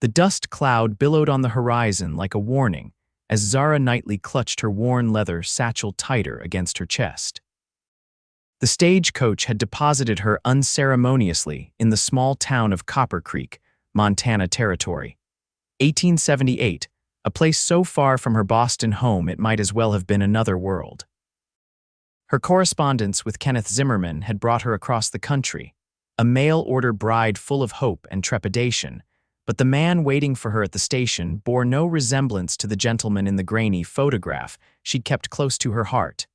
The dust cloud billowed on the horizon like a warning as Zara Knightley clutched her worn leather satchel tighter against her chest. The stagecoach had deposited her unceremoniously in the small town of Copper Creek, Montana Territory. 1878, a place so far from her Boston home it might as well have been another world. Her correspondence with Keaton Zimmerman had brought her across the country, a mail-order bride full of hope and trepidation, but the man waiting for her at the station bore no resemblance to the gentleman in the grainy photograph she'd kept close to her heart.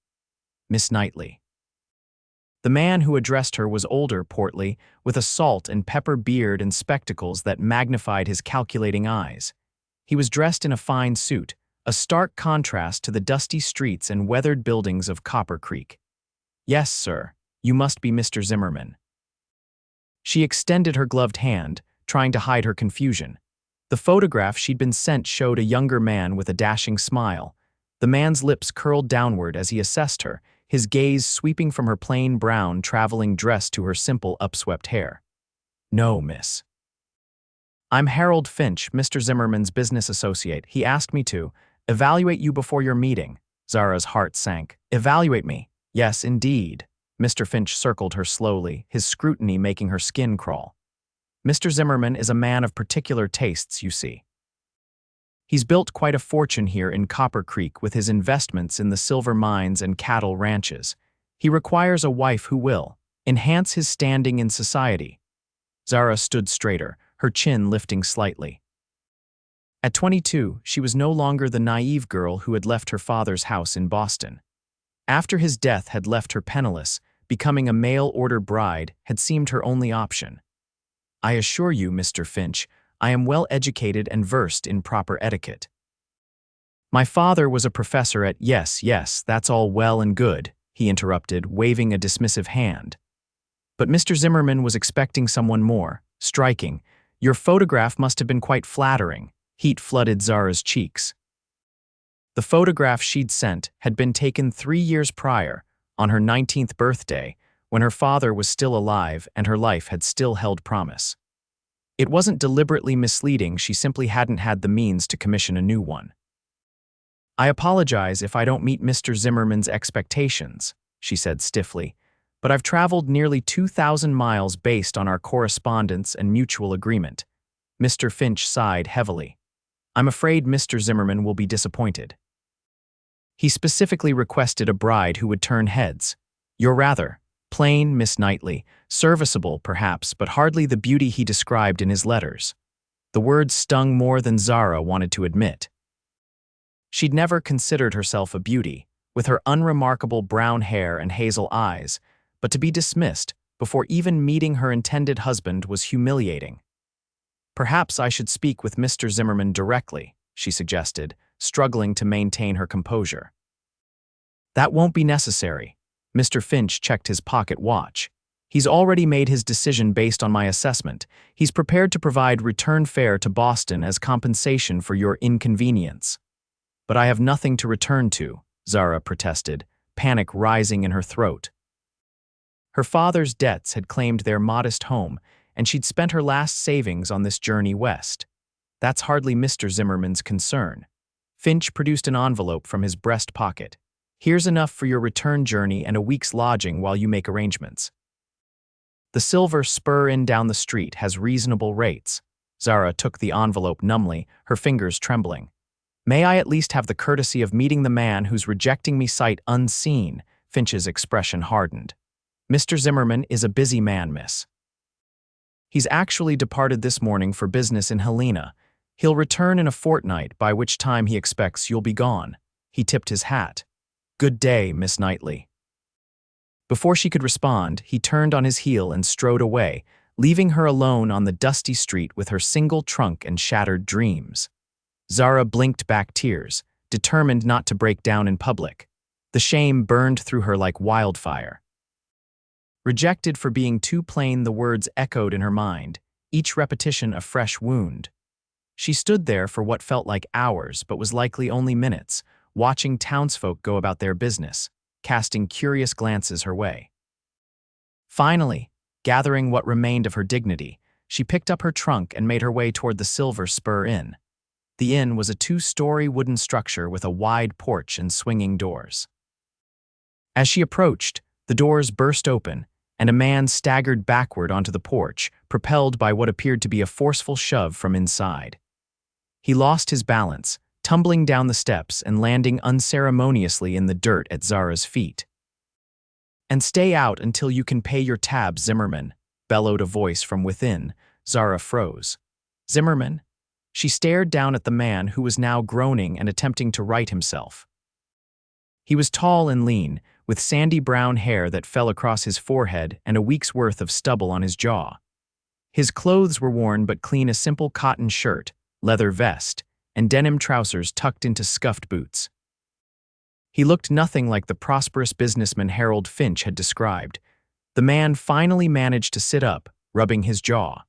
Miss Knightley. The man who addressed her was older, portly, with a salt and pepper beard and spectacles that magnified his calculating eyes. He was dressed in a fine suit, a stark contrast to the dusty streets and weathered buildings of Copper Creek. "Yes, sir, you must be Mr. Zimmerman." She extended her gloved hand, trying to hide her confusion. The photograph she'd been sent showed a younger man with a dashing smile. The man's lips curled downward as he assessed her, his gaze sweeping from her plain brown traveling dress to her simple upswept hair. "No, miss. I'm Harold Finch, Mr. Zimmerman's business associate. He asked me to evaluate you before your meeting." Zara's heart sank. "Evaluate me? Yes, indeed." Mr. Finch circled her slowly, his scrutiny making her skin crawl. "Mr. Zimmerman is a man of particular tastes, you see. He's built quite a fortune here in Copper Creek with his investments in the silver mines and cattle ranches. He requires a wife who will enhance his standing in society." Zara stood straighter, her chin lifting slightly. At 22, she was no longer the naive girl who had left her father's house in Boston. After his death had left her penniless, becoming a mail-order bride had seemed her only option. "I assure you, Mr. Finch, I am well educated and versed in proper etiquette. My father was a professor at—" Yes, that's all well and good," he interrupted, waving a dismissive hand. But Mr. Zimmerman was expecting someone more, striking. "Your photograph must have been quite flattering." Heat flooded Zara's cheeks. The photograph she'd sent had been taken 3 years prior, on her 19th birthday, when her father was still alive and her life had still held promise. It wasn't deliberately misleading, she simply hadn't had the means to commission a new one. "I apologize if I don't meet Mr. Zimmerman's expectations," she said stiffly, "but I've traveled nearly 2,000 miles based on our correspondence and mutual agreement." Mr. Finch sighed heavily. "I'm afraid Mr. Zimmerman will be disappointed. He specifically requested a bride who would turn heads. You're rather plain, Miss Knightley, serviceable perhaps, but hardly the beauty he described in his letters." The words stung more than Zara wanted to admit. She'd never considered herself a beauty, with her unremarkable brown hair and hazel eyes, but to be dismissed before even meeting her intended husband was humiliating. "Perhaps I should speak with Mr. Zimmerman directly," she suggested, struggling to maintain her composure. "That won't be necessary." Mr. Finch checked his pocket watch. "He's already made his decision based on my assessment. He's prepared to provide return fare to Boston as compensation for your inconvenience." "But I have nothing to return to," Zara protested, panic rising in her throat. Her father's debts had claimed their modest home, and she'd spent her last savings on this journey west. That's hardly Mr. Zimmerman's concern. Finch produced an envelope from his breast pocket. "Here's enough for your return journey and a week's lodging while you make arrangements. The Silver Spur Inn down the street has reasonable rates." Zara took the envelope numbly, her fingers trembling. "May I at least have the courtesy of meeting the man who's rejecting me sight unseen?" Finch's expression hardened. "Mr. Zimmerman is a busy man, miss. He's actually departed this morning for business in Helena. He'll return in a fortnight, by which time he expects you'll be gone." He tipped his hat. "Good day, Miss Knightley." Before she could respond, he turned on his heel and strode away, leaving her alone on the dusty street with her single trunk and shattered dreams. Zara blinked back tears, determined not to break down in public. The shame burned through her like wildfire. Rejected for being too plain, the words echoed in her mind, each repetition a fresh wound. She stood there for what felt like hours, but was likely only minutes, watching townsfolk go about their business, casting curious glances her way. Finally, gathering what remained of her dignity, she picked up her trunk and made her way toward the Silver Spur Inn. The inn was a 2-story wooden structure with a wide porch and swinging doors. As she approached, the doors burst open, and a man staggered backward onto the porch, propelled by what appeared to be a forceful shove from inside. He lost his balance, tumbling down the steps and landing unceremoniously in the dirt at Zara's feet. "And stay out until you can pay your tab, Zimmerman," bellowed a voice from within. Zara froze. "Zimmerman?" She stared down at the man who was now groaning and attempting to right himself. He was tall and lean, with sandy brown hair that fell across his forehead and a week's worth of stubble on his jaw. His clothes were worn but clean: a simple cotton shirt, leather vest, and denim trousers tucked into scuffed boots. He looked nothing like the prosperous businessman Harold Finch had described. The man finally managed to sit up, rubbing his jaw.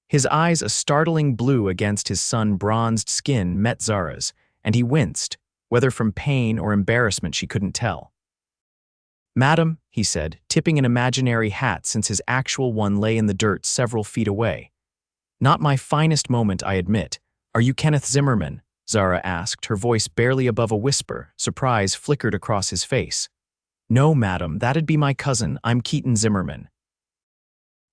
His eyes, a startling blue against his sun-bronzed skin, met Zara's, and he winced, whether from pain or embarrassment she couldn't tell. "Madam," he said, tipping an imaginary hat since his actual one lay in the dirt several feet away. "Not my finest moment, I admit. Are you Kenneth Zimmerman?" Zara asked, her voice barely above a whisper. Surprise flickered across his face. "No, madam, that'd be my cousin. I'm Keaton Zimmerman."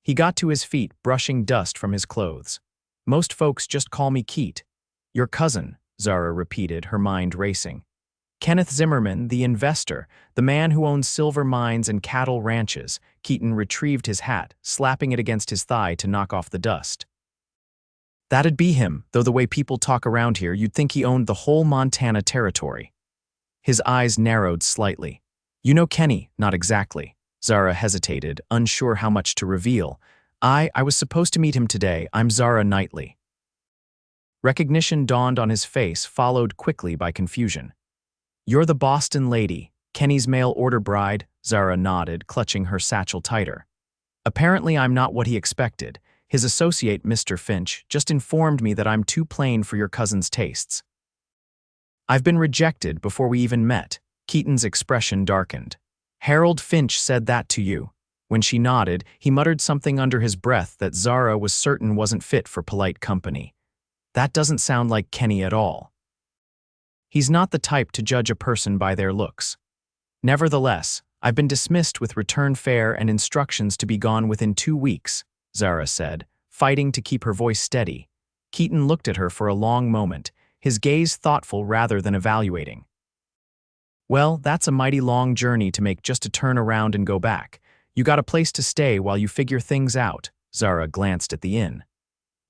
He got to his feet, brushing dust from his clothes. "Most folks just call me Keat." "Your cousin," Zara repeated, her mind racing. "Kenneth Zimmerman, the investor, the man who owns silver mines and cattle ranches." Keaton retrieved his hat, slapping it against his thigh to knock off the dust. "That'd be him, though the way people talk around here, you'd think he owned the whole Montana territory." His eyes narrowed slightly. "You know Kenny?" "Not exactly." Zara hesitated, unsure how much to reveal. I was supposed to meet him today. I'm Zara Knightley." Recognition dawned on his face, followed quickly by confusion. "You're the Boston lady, Kenny's mail-order bride?" Zara nodded, clutching her satchel tighter. "Apparently I'm not what he expected. His associate, Mr. Finch, just informed me that I'm too plain for your cousin's tastes." "I've been rejected before we even met." Keaton's expression darkened. "Harold Finch said that to you?" When she nodded, he muttered something under his breath that Zara was certain wasn't fit for polite company. "That doesn't sound like Kenny at all." "He's not the type to judge a person by their looks." "Nevertheless, I've been dismissed with return fare and instructions to be gone within 2 weeks, Zara said, fighting to keep her voice steady. Keaton looked at her for a long moment, his gaze thoughtful rather than evaluating. "Well, that's a mighty long journey to make just to turn around and go back. You got a place to stay while you figure things out." Zara glanced at the inn.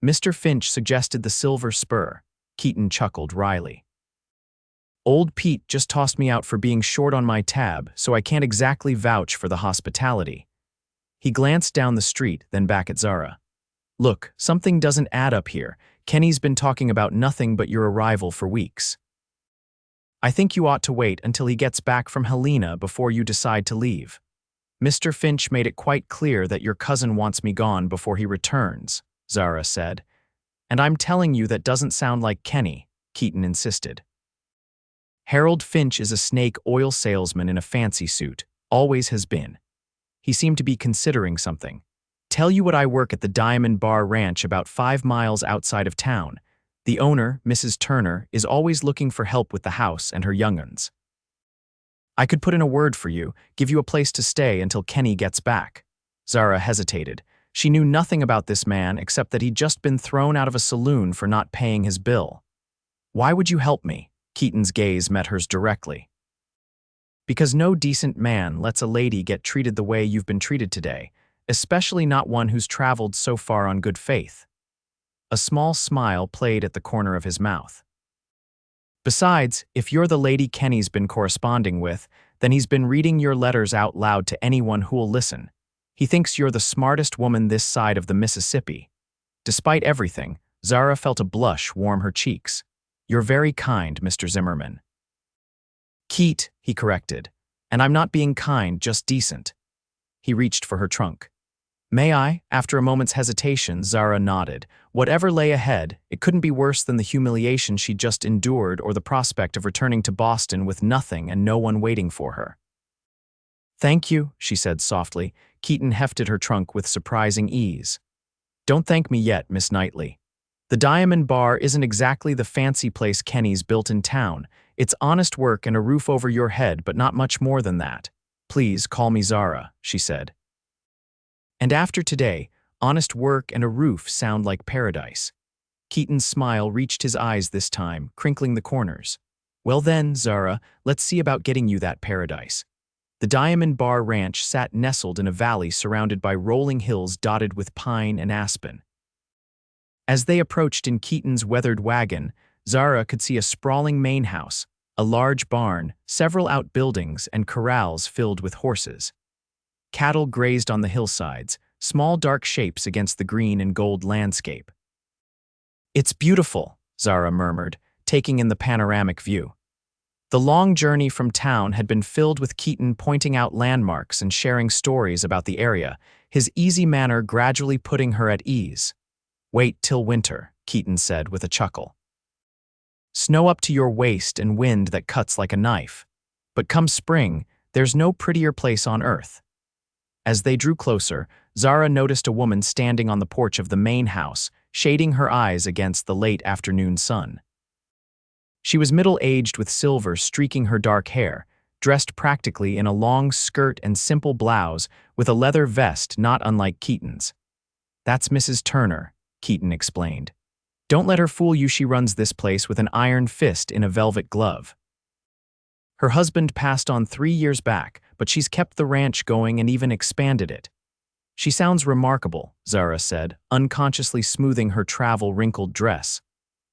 "Mr. Finch suggested the Silver Spur." Keaton chuckled wryly. "Old Pete just tossed me out for being short on my tab, so I can't exactly vouch for the hospitality." He glanced down the street, then back at Zara. "Look, something doesn't add up here. Kenny's been talking about nothing but your arrival for weeks. I think you ought to wait until he gets back from Helena before you decide to leave. Mr. Finch made it quite clear that your cousin wants me gone before he returns," Zara said. "And I'm telling you that doesn't sound like Kenny," Keaton insisted. "Harold Finch is a snake oil salesman in a fancy suit, always has been." He seemed to be considering something. "Tell you what, I work at the Diamond Bar Ranch about 5 miles outside of town. The owner, Mrs. Turner, is always looking for help with the house and her young'uns. I could put in a word for you, give you a place to stay until Kenny gets back." Zara hesitated. She knew nothing about this man except that he'd just been thrown out of a saloon for not paying his bill. "Why would you help me?" Keaton's gaze met hers directly. "Because no decent man lets a lady get treated the way you've been treated today, especially not one who's traveled so far on good faith." A small smile played at the corner of his mouth. "Besides, if you're the lady Kenny's been corresponding with, then he's been reading your letters out loud to anyone who'll listen. He thinks you're the smartest woman this side of the Mississippi." Despite everything, Zara felt a blush warm her cheeks. "You're very kind, Mr. Zimmerman." "Keat," he corrected. "And I'm not being kind, just decent." He reached for her trunk. "May I?" After a moment's hesitation, Zara nodded. Whatever lay ahead, it couldn't be worse than the humiliation she'd just endured or the prospect of returning to Boston with nothing and no one waiting for her. "Thank you," she said softly. Keaton hefted her trunk with surprising ease. Don't thank me yet, Miss Knightley. The Diamond Bar isn't exactly the fancy place Kenny's built in town. It's honest work and a roof over your head, but not much more than that. Please call me Zara, she said. And after today, honest work and a roof sound like paradise. Keaton's smile reached his eyes this time, crinkling the corners. Well then, Zara, let's see about getting you that paradise. The Diamond Bar Ranch sat nestled in a valley surrounded by rolling hills dotted with pine and aspen. As they approached in Keaton's weathered wagon, Zara could see a sprawling main house, a large barn, several outbuildings, and corrals filled with horses. Cattle grazed on the hillsides, small dark shapes against the green and gold landscape. It's beautiful, Zara murmured, taking in the panoramic view. The long journey from town had been filled with Keaton pointing out landmarks and sharing stories about the area, his easy manner gradually putting her at ease. Wait till winter, Keaton said with a chuckle. Snow up to your waist and wind that cuts like a knife. But come spring, there's no prettier place on earth. As they drew closer, Zara noticed a woman standing on the porch of the main house, shading her eyes against the late afternoon sun. She was middle-aged with silver streaking her dark hair, dressed practically in a long skirt and simple blouse with a leather vest not unlike Keaton's. That's Mrs. Turner, Keaton explained. Don't let her fool you, she runs this place with an iron fist in a velvet glove. Her husband passed on 3 years back, but she's kept the ranch going and even expanded it. She sounds remarkable, Zara said, unconsciously smoothing her travel-wrinkled dress.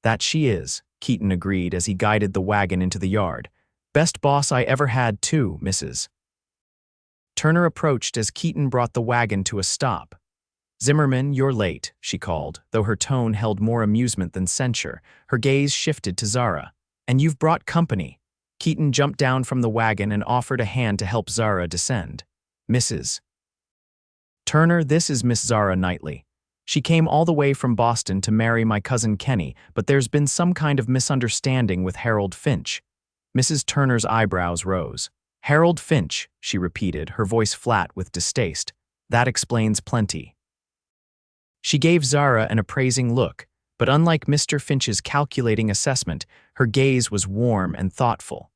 That she is, Keaton agreed as he guided the wagon into the yard. Best boss I ever had, too, Mrs. Turner approached as Keaton brought the wagon to a stop. Zimmerman, you're late, she called, though her tone held more amusement than censure. Her gaze shifted to Zara. And you've brought company. Keaton jumped down from the wagon and offered a hand to help Zara descend. Mrs. Turner, this is Miss Zara Knightley. She came all the way from Boston to marry my cousin Kenny, but there's been some kind of misunderstanding with Harold Finch. Mrs. Turner's eyebrows rose. Harold Finch, she repeated, her voice flat with distaste. That explains plenty. She gave Zara an appraising look, but unlike Mr. Finch's calculating assessment, her gaze was warm and thoughtful.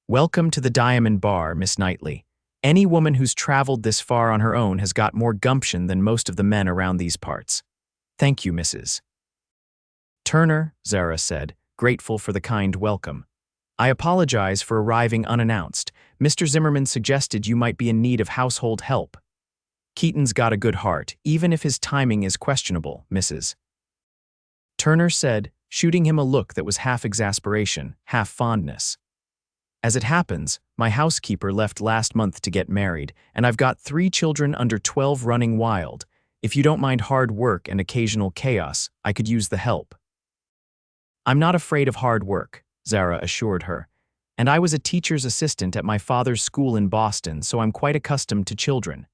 Welcome to the Diamond Bar, Miss Knightley. Any woman who's traveled this far on her own has got more gumption than most of the men around these parts. Thank you, Mrs. Turner, Zara said, grateful for the kind welcome. I apologize for arriving unannounced. Mr. Zimmerman suggested you might be in need of household help. Keaton's got a good heart, even if his timing is questionable, Mrs. Turner said, shooting him a look that was half exasperation, half fondness. As it happens, my housekeeper left last month to get married, and I've got 3 children under 12 running wild. If you don't mind hard work and occasional chaos, I could use the help. I'm not afraid of hard work, Zara assured her, and I was a teacher's assistant at my father's school in Boston, so I'm quite accustomed to children.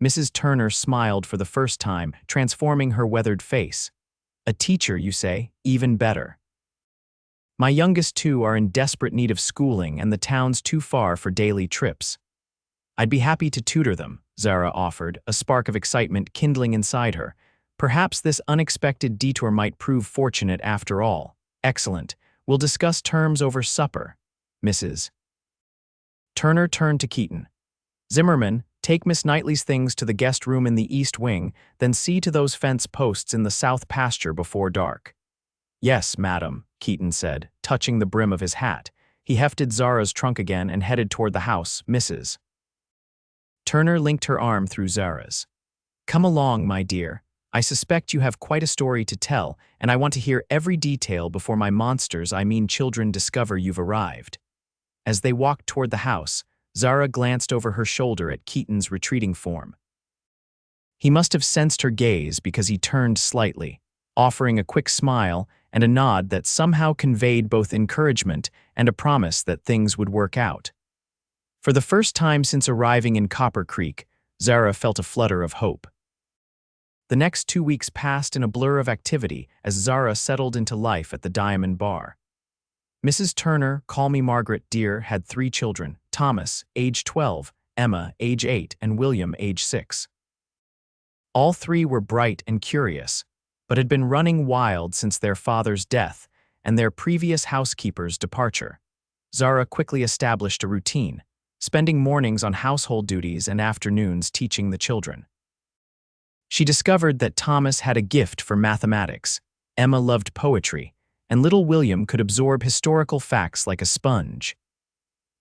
Mrs. Turner smiled for the first time, transforming her weathered face. A teacher, you say? Even better. My youngest 2 are in desperate need of schooling and the town's too far for daily trips. I'd be happy to tutor them, Zara offered, a spark of excitement kindling inside her. Perhaps this unexpected detour might prove fortunate after all. Excellent. We'll discuss terms over supper, Mrs. Turner turned to Keaton. Zimmerman, take Miss Knightley's things to the guest room in the east wing, then see to those fence posts in the south pasture before dark. Yes, madam, Keaton said, touching the brim of his hat. He hefted Zara's trunk again and headed toward the house, Mrs. Turner linked her arm through Zara's. Come along, my dear. I suspect you have quite a story to tell, and I want to hear every detail before my monsters, I mean children, discover you've arrived. As they walked toward the house, Zara glanced over her shoulder at Keaton's retreating form. He must have sensed her gaze because he turned slightly, offering a quick smile and a nod that somehow conveyed both encouragement and a promise that things would work out. For the first time since arriving in Copper Creek, Zara felt a flutter of hope. The next 2 weeks passed in a blur of activity as Zara settled into life at the Diamond Bar. Mrs. Turner, call me Margaret, dear, had 3 children, Thomas, age 12, Emma, age 8, and William, age 6. All three were bright and curious, but had been running wild since their father's death and their previous housekeeper's departure. Zara quickly established a routine, spending mornings on household duties and afternoons teaching the children. She discovered that Thomas had a gift for mathematics, Emma loved poetry, and little William could absorb historical facts like a sponge.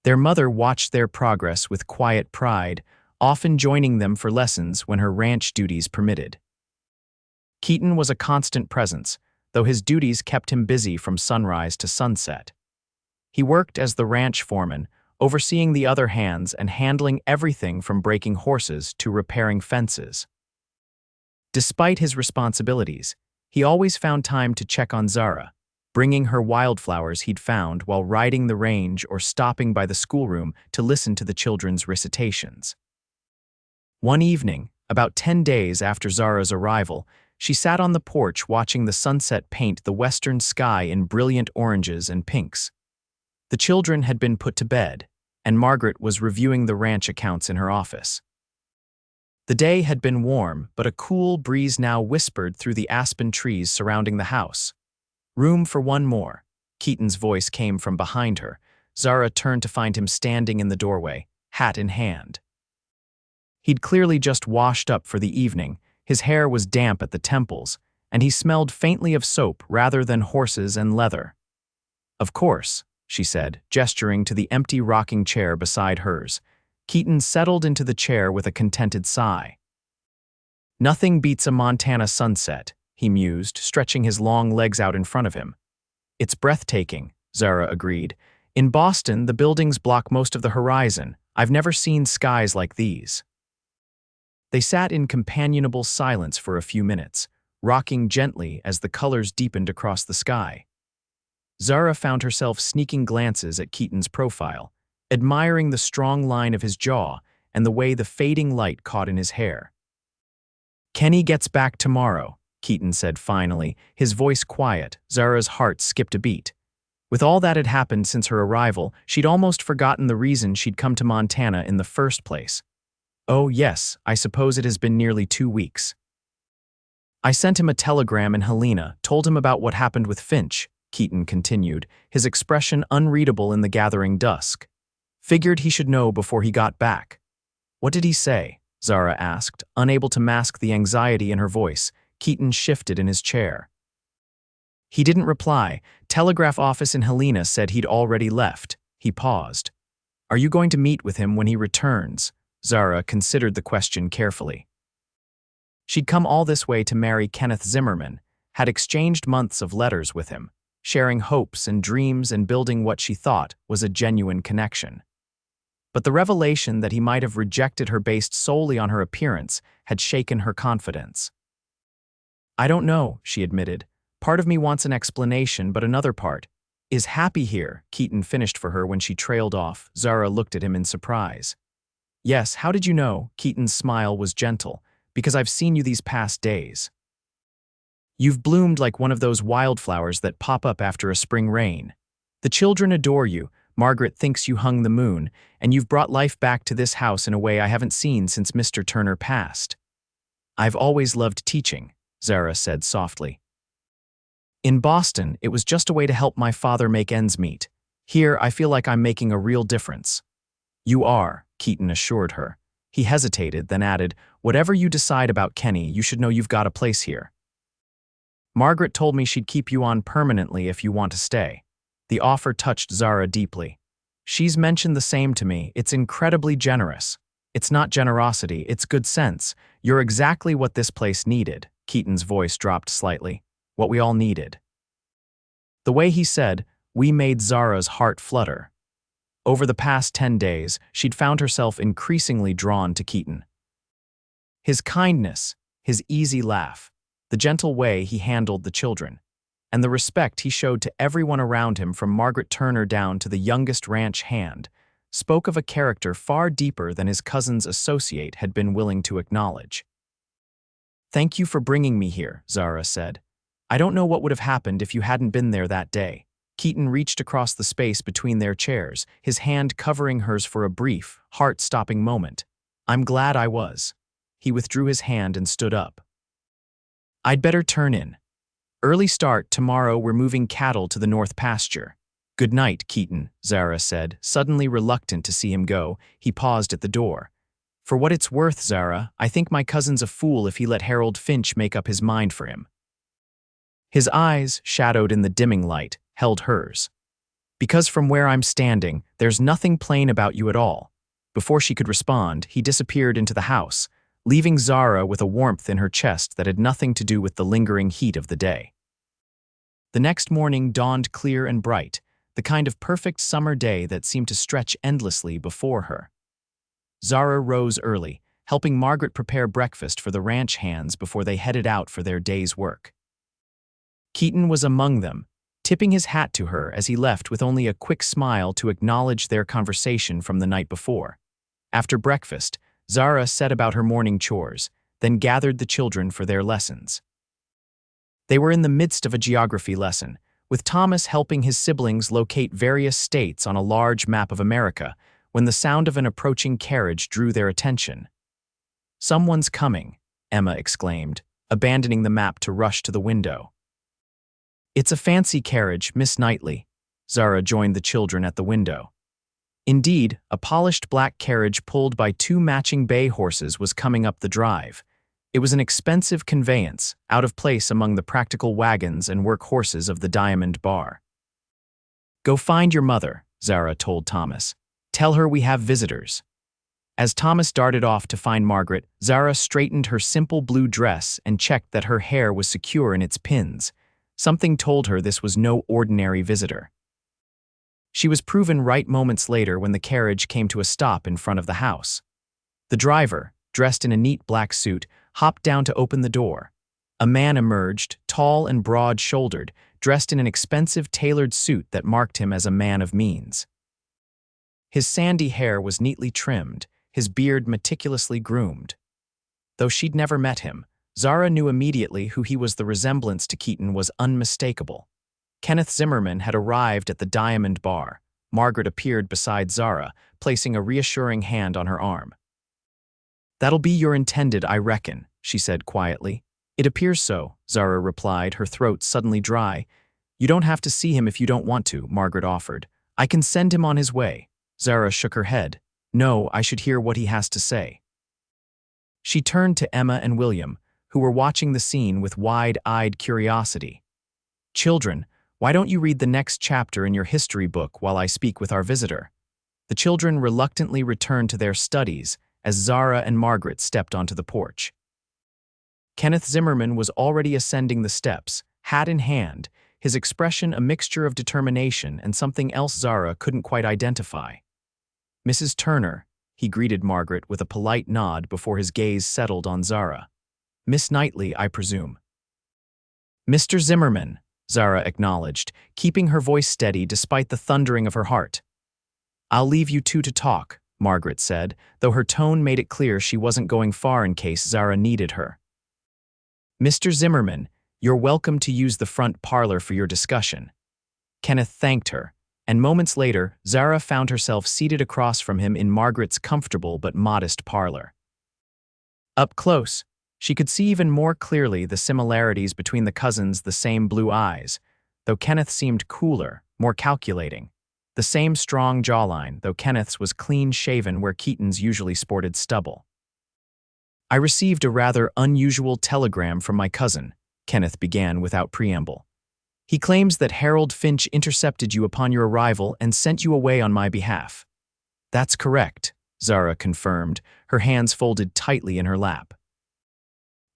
Their mother watched their progress with quiet pride, often joining them for lessons when her ranch duties permitted. Keaton was a constant presence, though his duties kept him busy from sunrise to sunset. He worked as the ranch foreman, overseeing the other hands and handling everything from breaking horses to repairing fences. Despite his responsibilities, he always found time to check on Zara, bringing her wildflowers he'd found while riding the range or stopping by the schoolroom to listen to the children's recitations. One evening, about 10 days after Zara's arrival, she sat on the porch watching the sunset paint the western sky in brilliant oranges and pinks. The children had been put to bed, and Margaret was reviewing the ranch accounts in her office. The day had been warm, but a cool breeze now whispered through the aspen trees surrounding the house. "Room for one more," Keaton's voice came from behind her. Zara turned to find him standing in the doorway, hat in hand. He'd clearly just washed up for the evening, his hair was damp at the temples, and he smelled faintly of soap rather than horses and leather. "Of course," she said, gesturing to the empty rocking chair beside hers. Keaton settled into the chair with a contented sigh. "Nothing beats a Montana sunset," he mused, stretching his long legs out in front of him. "It's breathtaking," Zara agreed. "In Boston, the buildings block most of the horizon. I've never seen skies like these." They sat in companionable silence for a few minutes, rocking gently as the colors deepened across the sky. Zara found herself sneaking glances at Keaton's profile, admiring the strong line of his jaw and the way the fading light caught in his hair. "Kenny gets back tomorrow," Keaton said finally, his voice quiet. Zara's heart skipped a beat. With all that had happened since her arrival, she'd almost forgotten the reason she'd come to Montana in the first place. "Oh yes, I suppose it has been nearly 2 weeks. I sent him a telegram in Helena, told him about what happened with Finch," Keaton continued, his expression unreadable in the gathering dusk. "Figured he should know before he got back." "What did he say?" Zara asked, unable to mask the anxiety in her voice. Keaton shifted in his chair. "He didn't reply. Telegraph office in Helena said he'd already left." He paused. "Are you going to meet with him when he returns?" Zara considered the question carefully. She'd come all this way to marry Kenneth Zimmerman, had exchanged months of letters with him, sharing hopes and dreams and building what she thought was a genuine connection. But the revelation that he might have rejected her based solely on her appearance had shaken her confidence. "I don't know," she admitted. "Part of me wants an explanation, but another part is happy here," Keaton finished for her when she trailed off. Zara looked at him in surprise. "Yes, how did you know?" Keaton's smile was gentle. "Because I've seen you these past days. You've bloomed like one of those wildflowers that pop up after a spring rain. The children adore you, Margaret thinks you hung the moon, and you've brought life back to this house in a way I haven't seen since Mr. Turner passed." "I've always loved teaching," Zara said softly. "In Boston, it was just a way to help my father make ends meet. Here, I feel like I'm making a real difference." "You are," Keaton assured her. He hesitated, then added, "Whatever you decide about Kenny, you should know you've got a place here. Margaret told me she'd keep you on permanently if you want to stay." The offer touched Zara deeply. "She's mentioned the same to me. It's incredibly generous." "It's not generosity, it's good sense. You're exactly what this place needed." Keaton's voice dropped slightly. "What we all needed." The way he said, "we" made Zara's heart flutter. Over the past 10 days, she'd found herself increasingly drawn to Keaton. His kindness, his easy laugh, the gentle way he handled the children, and the respect he showed to everyone around him from Margaret Turner down to the youngest ranch hand, spoke of a character far deeper than his cousin's associate had been willing to acknowledge. "Thank you for bringing me here," Zara said. "I don't know what would have happened if you hadn't been there that day." Keaton reached across the space between their chairs, his hand covering hers for a brief, heart-stopping moment. "I'm glad I was." He withdrew his hand and stood up. I'd better turn in. Early start tomorrow. We're moving cattle to the north pasture. Good night, Keaton, Zara said, suddenly reluctant to see him go. He paused at the door. For what it's worth, Zara, I think my cousin's a fool if he let Harold Finch make up his mind for him. His eyes, shadowed in the dimming light, held hers. Because from where I'm standing, there's nothing plain about you at all. Before she could respond, he disappeared into the house, leaving Zara with a warmth in her chest that had nothing to do with the lingering heat of the day. The next morning dawned clear and bright, the kind of perfect summer day that seemed to stretch endlessly before her. Zara rose early, helping Margaret prepare breakfast for the ranch hands before they headed out for their day's work. Keaton was among them, tipping his hat to her as he left with only a quick smile to acknowledge their conversation from the night before. After breakfast, Zara set about her morning chores, then gathered the children for their lessons. They were in the midst of a geography lesson, with Thomas helping his siblings locate various states on a large map of America, when the sound of an approaching carriage drew their attention. "Someone's coming," Emma exclaimed, abandoning the map to rush to the window. "It's a fancy carriage, Miss Knightley." Zara joined the children at the window. Indeed, a polished black carriage pulled by two matching bay horses was coming up the drive. It was an expensive conveyance, out of place among the practical wagons and work horses of the Diamond Bar. "Go find your mother," Zara told Thomas. "Tell her we have visitors." As Thomas darted off to find Margaret, Zara straightened her simple blue dress and checked that her hair was secure in its pins. Something told her this was no ordinary visitor. She was proven right moments later when the carriage came to a stop in front of the house. The driver, dressed in a neat black suit, hopped down to open the door. A man emerged, tall and broad-shouldered, dressed in an expensive tailored suit that marked him as a man of means. His sandy hair was neatly trimmed, his beard meticulously groomed. Though she'd never met him, Zara knew immediately who he was. The resemblance to Keaton was unmistakable. Kenneth Zimmerman had arrived at the Diamond Bar. Margaret appeared beside Zara, placing a reassuring hand on her arm. "That'll be your intended, I reckon," she said quietly. "It appears so," Zara replied, her throat suddenly dry. "You don't have to see him if you don't want to," Margaret offered. "I can send him on his way." Zara shook her head. "No, I should hear what he has to say." She turned to Emma and William, who were watching the scene with wide-eyed curiosity. "Children, why don't you read the next chapter in your history book while I speak with our visitor?" The children reluctantly returned to their studies as Zara and Margaret stepped onto the porch. Kenneth Zimmerman was already ascending the steps, hat in hand, his expression a mixture of determination and something else Zara couldn't quite identify. "Mrs. Turner," he greeted Margaret with a polite nod before his gaze settled on Zara. "Miss Knightley, I presume." "Mr. Zimmerman," Zara acknowledged, keeping her voice steady despite the thundering of her heart. "I'll leave you two to talk," Margaret said, though her tone made it clear she wasn't going far in case Zara needed her. "Mr. Zimmerman, you're welcome to use the front parlor for your discussion." Kenneth thanked her, and moments later, Zara found herself seated across from him in Margaret's comfortable but modest parlor. Up close, she could see even more clearly the similarities between the cousins, the same blue eyes, though Kenneth seemed cooler, more calculating. The same strong jawline, though Kenneth's was clean-shaven where Keaton's usually sported stubble. "I received a rather unusual telegram from my cousin," Kenneth began without preamble. "He claims that Harold Finch intercepted you upon your arrival and sent you away on my behalf." "That's correct," Zara confirmed, her hands folded tightly in her lap.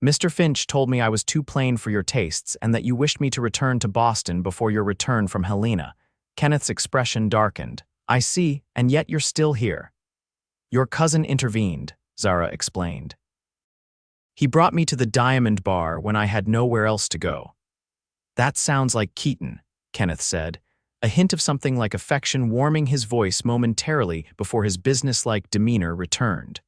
"Mr. Finch told me I was too plain for your tastes and that you wished me to return to Boston before your return from Helena." Kenneth's expression darkened. "I see, and yet you're still here." "Your cousin intervened," Zara explained. "He brought me to the Diamond Bar when I had nowhere else to go." "That sounds like Keaton," Kenneth said, a hint of something like affection warming his voice momentarily before his businesslike demeanor returned.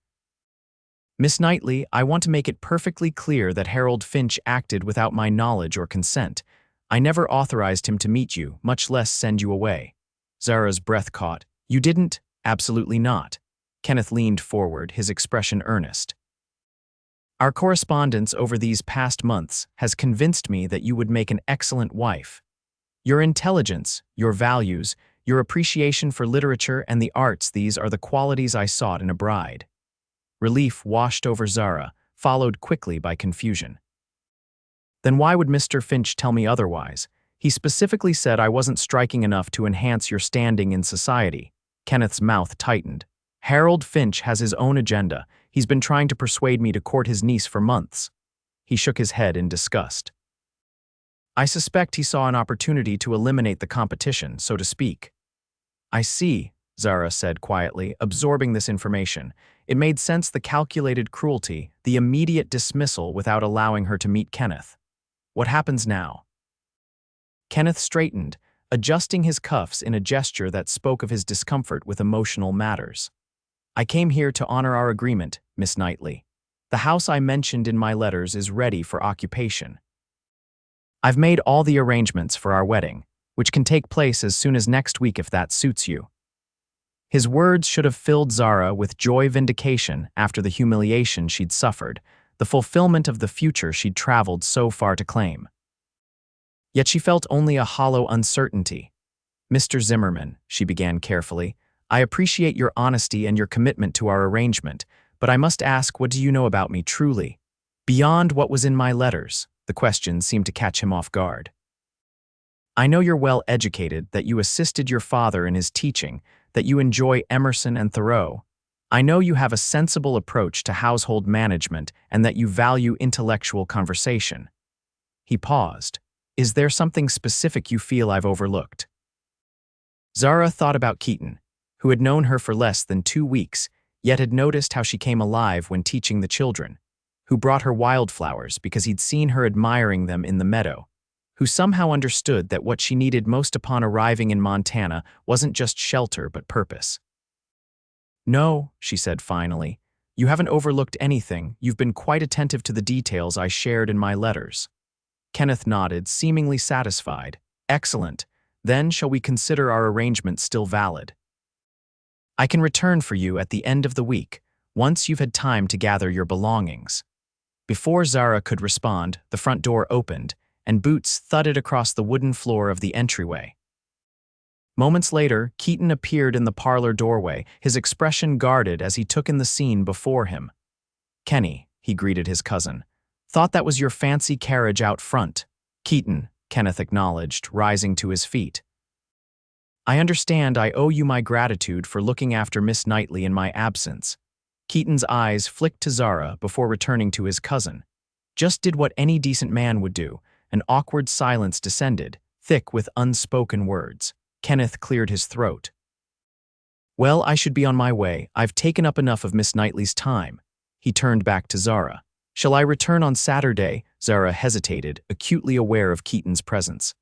"Miss Knightley, I want to make it perfectly clear that Harold Finch acted without my knowledge or consent. I never authorized him to meet you, much less send you away." Zara's breath caught. "You didn't?" "Absolutely not." Kenneth leaned forward, his expression earnest. Our correspondence over these past months has convinced me that you would make an excellent wife. Your intelligence, your values, your appreciation for literature and the arts, these are the qualities I sought in a bride. Relief washed over Zara, followed quickly by confusion. Then why would Mr. Finch tell me otherwise? He specifically said I wasn't striking enough to enhance your standing in society. Kenneth's mouth tightened. Harold Finch has his own agenda. He's been trying to persuade me to court his niece for months. He shook his head in disgust. I suspect he saw an opportunity to eliminate the competition, so to speak. I see, Zara said quietly, absorbing this information. It made sense, the calculated cruelty, the immediate dismissal without allowing her to meet Kenneth. What happens now? Kenneth straightened, adjusting his cuffs in a gesture that spoke of his discomfort with emotional matters. I came here to honor our agreement, Miss Knightley. The house I mentioned in my letters is ready for occupation. I've made all the arrangements for our wedding, which can take place as soon as next week if that suits you. His words should have filled Zara with joy, vindication after the humiliation she'd suffered, the fulfillment of the future she'd traveled so far to claim. Yet she felt only a hollow uncertainty. Mr. Zimmerman, she began carefully, I appreciate your honesty and your commitment to our arrangement, but I must ask, what do you know about me truly? Beyond what was in my letters. The question seemed to catch him off guard. I know you're well educated, that you assisted your father in his teaching, that you enjoy Emerson and Thoreau. I know you have a sensible approach to household management and that you value intellectual conversation. He paused. Is there something specific you feel I've overlooked? Zara thought about Keaton, who had known her for less than 2 weeks, yet had noticed how she came alive when teaching the children, who brought her wildflowers because he'd seen her admiring them in the meadow, who somehow understood that what she needed most upon arriving in Montana wasn't just shelter but purpose. No, she said finally, you haven't overlooked anything. You've been quite attentive to the details I shared in my letters. Kenneth nodded, seemingly satisfied. Excellent. Then shall we consider our arrangement still valid? I can return for you at the end of the week, once you've had time to gather your belongings. Before Zara could respond, the front door opened, and boots thudded across the wooden floor of the entryway. Moments later, Keaton appeared in the parlor doorway, his expression guarded as he took in the scene before him. Kenny, he greeted his cousin. Thought that was your fancy carriage out front. Keaton, Kenneth acknowledged, rising to his feet. I understand I owe you my gratitude for looking after Miss Knightley in my absence. Keaton's eyes flicked to Zara before returning to his cousin. Just did what any decent man would do. An awkward silence descended, thick with unspoken words. Kenneth cleared his throat. Well, I should be on my way. I've taken up enough of Miss Knightley's time. He turned back to Zara. Shall I return on Saturday? Zara hesitated, acutely aware of Keaton's presence.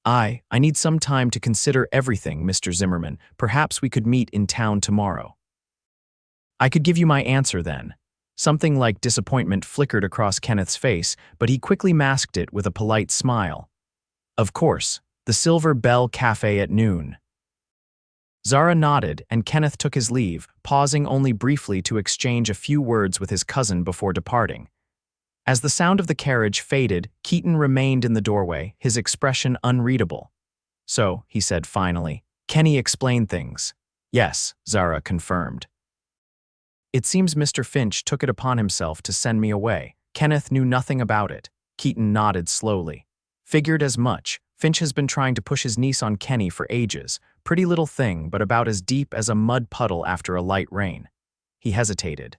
I need some time to consider everything, Mr. Zimmerman. Perhaps we could meet in town tomorrow. I could give you my answer then. Something like disappointment flickered across Kenneth's face, but he quickly masked it with a polite smile. Of course, the Silver Bell Cafe at noon. Zara nodded, and Kenneth took his leave, pausing only briefly to exchange a few words with his cousin before departing. As the sound of the carriage faded, Keaton remained in the doorway, his expression unreadable. So, he said finally, Kenny explained things. Yes, Zara confirmed. It seems Mr. Finch took it upon himself to send me away. Kenneth knew nothing about it. Keaton nodded slowly. Figured as much. Finch has been trying to push his niece on Kenny for ages. Pretty little thing, but about as deep as a mud puddle after a light rain. He hesitated.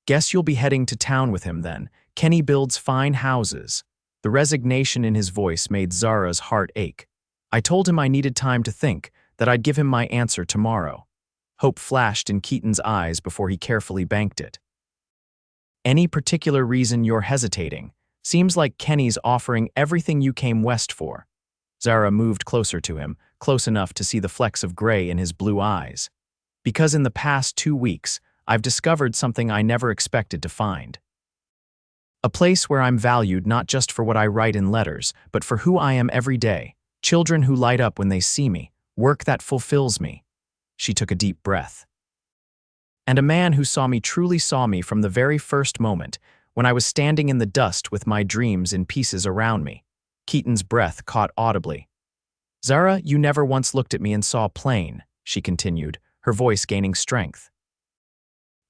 Guess you'll be heading to town with him then. Kenny builds fine houses. The resignation in his voice made Zara's heart ache. I told him I needed time to think, that I'd give him my answer tomorrow. Hope flashed in Keaton's eyes before he carefully banked it. Any particular reason you're hesitating? Seems like Kenny's offering everything you came west for. Zara moved closer to him, close enough to see the flecks of gray in his blue eyes. Because in the past 2 weeks, I've discovered something I never expected to find. A place where I'm valued not just for what I write in letters, but for who I am every day. Children who light up when they see me. Work that fulfills me. She took a deep breath. And a man who saw me truly saw me from the very first moment, when I was standing in the dust with my dreams in pieces around me. Keaton's breath caught audibly. Zara, you never once looked at me and saw plain, she continued, her voice gaining strength.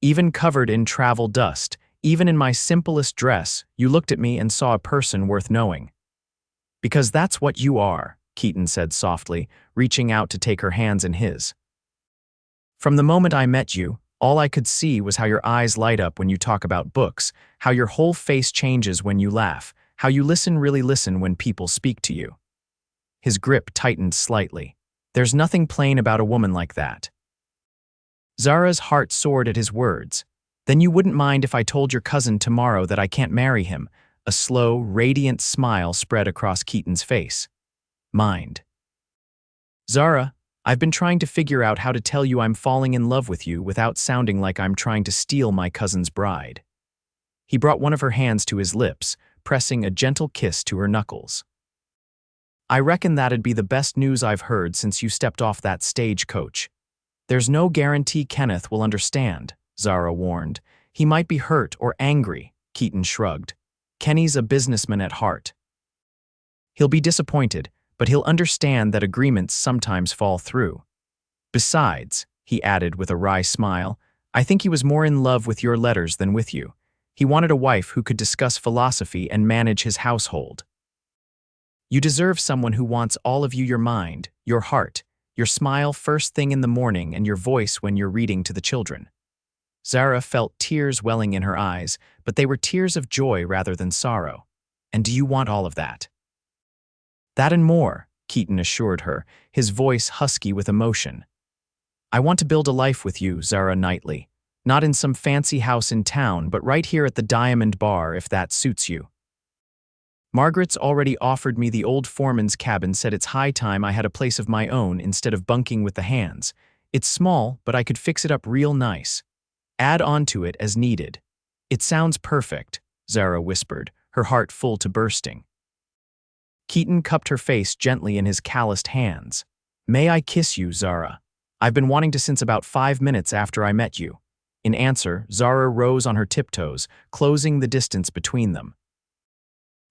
Even covered in travel dust, even in my simplest dress, you looked at me and saw a person worth knowing. Because that's what you are, Keaton said softly, reaching out to take her hands in his. From the moment I met you, all I could see was how your eyes light up when you talk about books, how your whole face changes when you laugh, how you really listen when people speak to you. His grip tightened slightly. There's nothing plain about a woman like that. Zara's heart soared at his words. Then you wouldn't mind if I told your cousin tomorrow that I can't marry him. A slow, radiant smile spread across Keaton's face. Mind. Zara, I've been trying to figure out how to tell you I'm falling in love with you without sounding like I'm trying to steal my cousin's bride. He brought one of her hands to his lips, pressing a gentle kiss to her knuckles. I reckon that'd be the best news I've heard since you stepped off that stagecoach. There's no guarantee Kenneth will understand, Zara warned. He might be hurt or angry, Keaton shrugged. Kenny's a businessman at heart. He'll be disappointed, but he'll understand that agreements sometimes fall through. Besides, he added with a wry smile, I think he was more in love with your letters than with you. He wanted a wife who could discuss philosophy and manage his household. You deserve someone who wants all of you, your mind, your heart, your smile first thing in the morning and your voice when you're reading to the children. Zara felt tears welling in her eyes, but they were tears of joy rather than sorrow. And do you want all of that? That and more, Keaton assured her, his voice husky with emotion. I want to build a life with you, Zara Knightley. Not in some fancy house in town, but right here at the Diamond Bar, if that suits you. Margaret's already offered me the old foreman's cabin, said it's high time I had a place of my own instead of bunking with the hands. It's small, but I could fix it up real nice. Add on to it as needed. It sounds perfect, Zara whispered, her heart full to bursting. Keaton cupped her face gently in his calloused hands. May I kiss you, Zara? I've been wanting to since about 5 minutes after I met you. In answer, Zara rose on her tiptoes, closing the distance between them.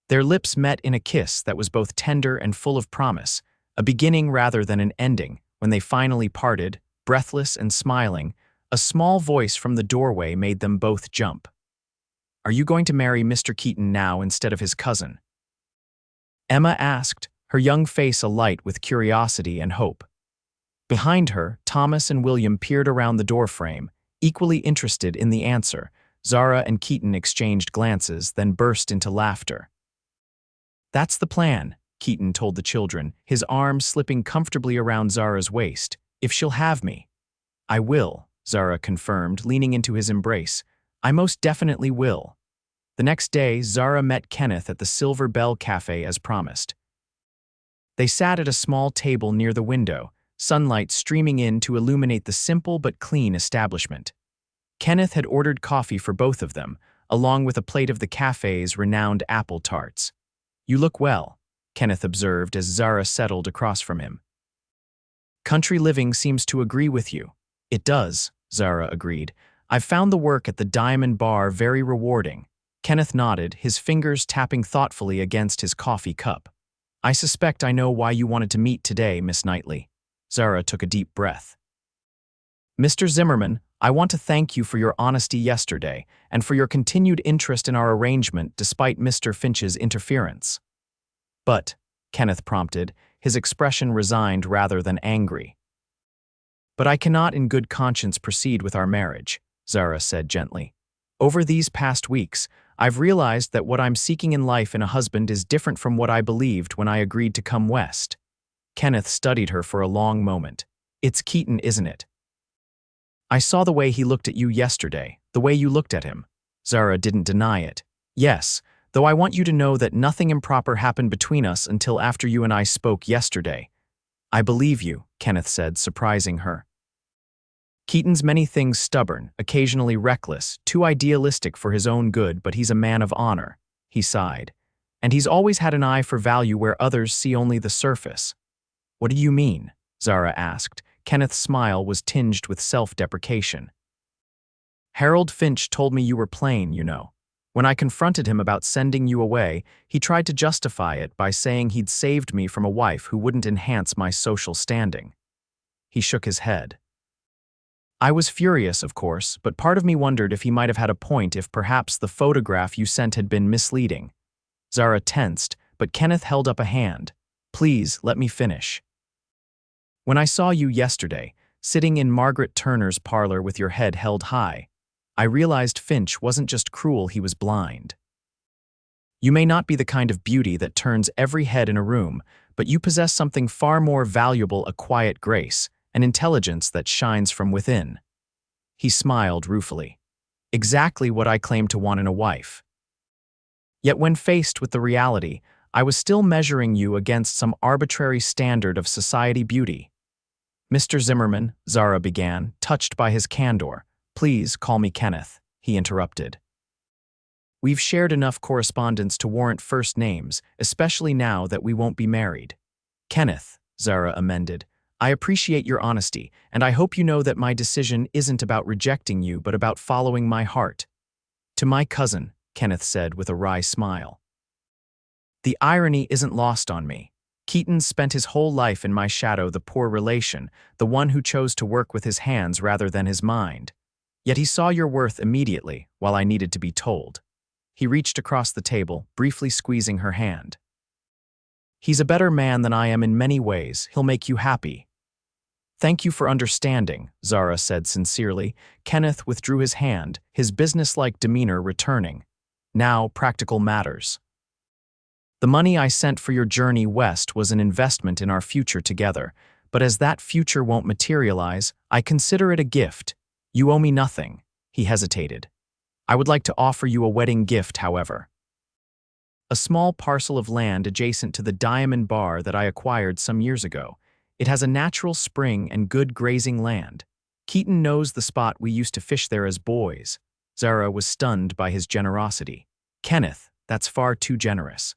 Their lips met in a kiss that was both tender and full of promise, a beginning rather than an ending. When they finally parted, breathless and smiling, a small voice from the doorway made them both jump. Are you going to marry Mr. Keaton now instead of his cousin? Emma asked, her young face alight with curiosity and hope. Behind her, Thomas and William peered around the doorframe, equally interested in the answer. Zara and Keaton exchanged glances, then burst into laughter. That's the plan, Keaton told the children, his arm slipping comfortably around Zara's waist. If she'll have me. I will, Zara confirmed, leaning into his embrace. I most definitely will. The next day, Zara met Kenneth at the Silver Bell Cafe as promised. They sat at a small table near the window, sunlight streaming in to illuminate the simple but clean establishment. Kenneth had ordered coffee for both of them, along with a plate of the cafe's renowned apple tarts. You look well, Kenneth observed as Zara settled across from him. Country living seems to agree with you. It does, Zara agreed. I've found the work at the Diamond Bar very rewarding. Kenneth nodded, his fingers tapping thoughtfully against his coffee cup. I suspect I know why you wanted to meet today, Miss Knightley. Zara took a deep breath. Mr. Zimmerman, I want to thank you for your honesty yesterday and for your continued interest in our arrangement despite Mr. Finch's interference. But, Kenneth prompted, his expression resigned rather than angry. But I cannot in good conscience proceed with our marriage, Zara said gently. Over these past weeks, I've realized that what I'm seeking in life in a husband is different from what I believed when I agreed to come west. Kenneth studied her for a long moment. It's Keaton, isn't it? I saw the way he looked at you yesterday, the way you looked at him. Zara didn't deny it. Yes, though I want you to know that nothing improper happened between us until after you and I spoke yesterday. I believe you, Kenneth said, surprising her. Keaton's many things stubborn, occasionally reckless, too idealistic for his own good, but he's a man of honor, he sighed. And he's always had an eye for value where others see only the surface. What do you mean? Zara asked. Kenneth's smile was tinged with self-deprecation. Harold Finch told me you were plain, you know. When I confronted him about sending you away, he tried to justify it by saying he'd saved me from a wife who wouldn't enhance my social standing. He shook his head. I was furious, of course, but part of me wondered if he might have had a point if perhaps the photograph you sent had been misleading. Zara tensed, but Kenneth held up a hand. Please, let me finish. When I saw you yesterday, sitting in Margaret Turner's parlor with your head held high, I realized Finch wasn't just cruel, he was blind. You may not be the kind of beauty that turns every head in a room, but you possess something far more valuable, a quiet grace, an intelligence that shines from within. He smiled ruefully. Exactly what I claim to want in a wife. Yet when faced with the reality, I was still measuring you against some arbitrary standard of society beauty. Mr. Zimmerman, Zara began, touched by his candor. Please call me Kenneth, he interrupted. We've shared enough correspondence to warrant first names, especially now that we won't be married. Kenneth, Zara amended. I appreciate your honesty, and I hope you know that my decision isn't about rejecting you but about following my heart. To my cousin, Kenneth said with a wry smile. The irony isn't lost on me. Keaton spent his whole life in my shadow, the poor relation, the one who chose to work with his hands rather than his mind. Yet he saw your worth immediately, while I needed to be told. He reached across the table, briefly squeezing her hand. He's a better man than I am in many ways. He'll make you happy. Thank you for understanding, Zara said sincerely. Kenneth withdrew his hand, his businesslike demeanor returning. Now, practical matters. The money I sent for your journey west was an investment in our future together, but as that future won't materialize, I consider it a gift. You owe me nothing. He hesitated. I would like to offer you a wedding gift, however. A small parcel of land adjacent to the Diamond Bar that I acquired some years ago. It has a natural spring and good grazing land. Keaton knows the spot we used to fish there as boys. Zara was stunned by his generosity. Kenneth, that's far too generous.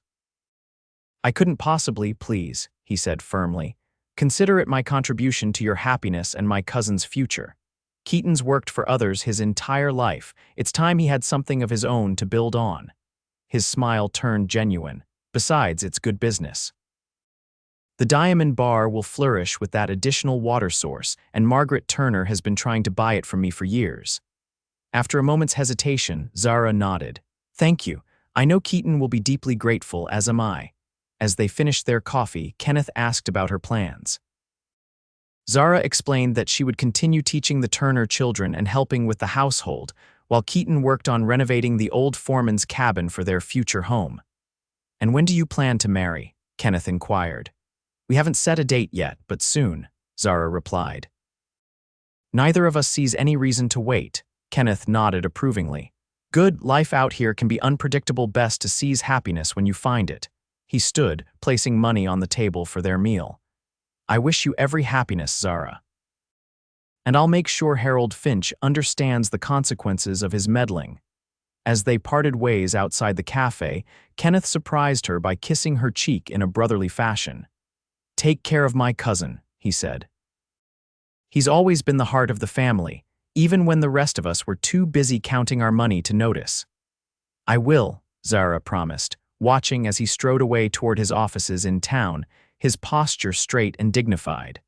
I couldn't possibly, please, he said firmly. Consider it my contribution to your happiness and my cousin's future. Keaton's worked for others his entire life. It's time he had something of his own to build on. His smile turned genuine. Besides, it's good business. The Diamond Bar will flourish with that additional water source, and Margaret Turner has been trying to buy it from me for years. After a moment's hesitation, Zara nodded. Thank you. I know Keaton will be deeply grateful, as am I. As they finished their coffee, Kenneth asked about her plans. Zara explained that she would continue teaching the Turner children and helping with the household, while Keaton worked on renovating the old foreman's cabin for their future home. And when do you plan to marry? Kenneth inquired. We haven't set a date yet, but soon, Zara replied. Neither of us sees any reason to wait, Kenneth nodded approvingly. Good, life out here can be unpredictable, best to seize happiness when you find it. He stood, placing money on the table for their meal. I wish you every happiness, Zara. And I'll make sure Harold Finch understands the consequences of his meddling. As they parted ways outside the cafe, Kenneth surprised her by kissing her cheek in a brotherly fashion. Take care of my cousin, he said. He's always been the heart of the family, even when the rest of us were too busy counting our money to notice. I will, Zara promised, watching as he strode away toward his offices in town, his posture straight and dignified.